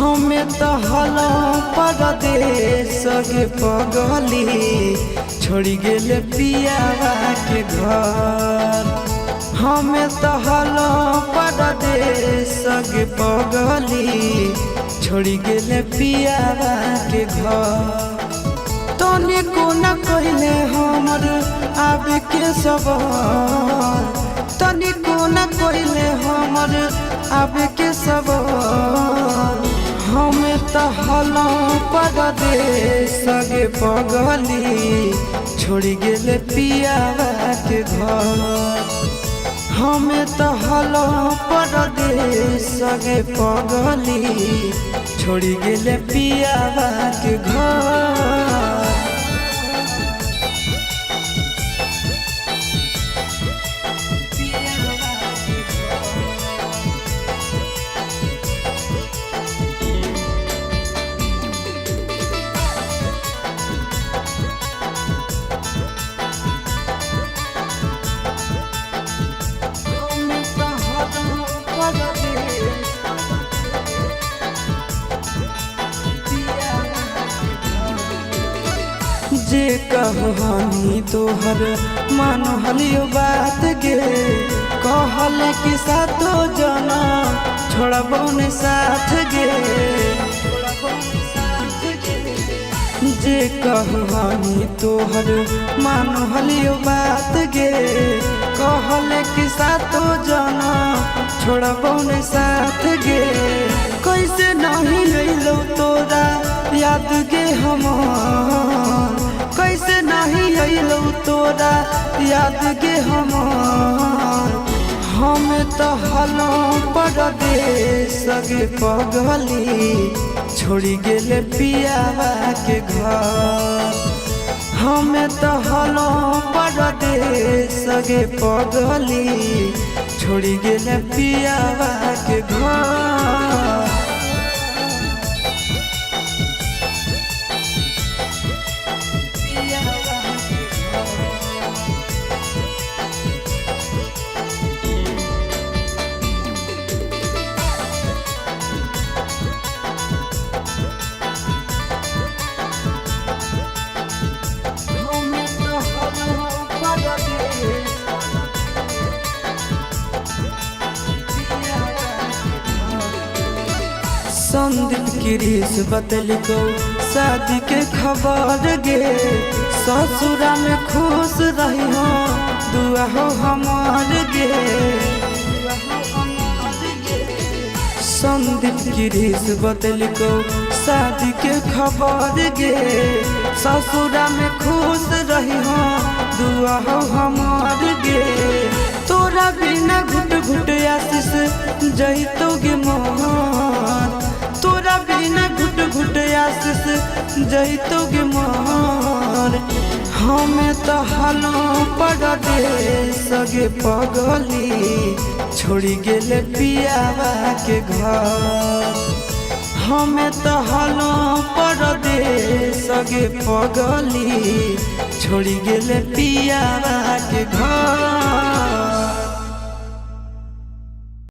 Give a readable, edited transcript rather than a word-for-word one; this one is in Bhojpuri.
हमें तो हलो परदेश के पगली छोड़ी गेले पियावा के घर। हमें तो हलो परदेश के पगली छोड़ी गेले पियावा के घर। तनी को न कहले हमर आवे के सवाल, तनी को न कहले हमर आवे के सवाल। हमें तो हलो परदेश के पगली छोड़ी गेले पियावा के घर। हमें तो हलो परदेश के पगली छोड़ी गेले पियावा के घर। जे कहनी तोहर मान हलियो बात गे, कहल कि सातो जना छोड़बो ने साथ गे। जे कहनी तोहर मान हलियो बात गे, कहल कि सातो जना छोड़बो ने साथ गे। कैसे नहीं अइलो तोरा याद गे हमार, कैसे नहीं अइलो तोरा याद गे हमार। हमें तो हलो परदेश के पगली छोड़ी गेले पियावा के घर। हमें तो हलो परदेश के पगली छोड़ी गेले पियावा के घर। संदीप गिरीश बतलिको शादी के खबर गे, ससुरा में खुश रही हो दुआ हो हमार गे। संदीप गिरीश बतलिको शादी के खबर गे, ससुरा में खुश रही हो दुआ हो हमार गे। तोरा बिना घुट घुट आशीष जइतो गे मोहन, तोरा बिना घुट घुट आशीष जइतो गे मोहन। हमें तो हलो परदेश के पगली छोड़ी गेले पियावा के घर। हमें तो हलो परदेश के पगली छोड़ी गेले पियावा के घर।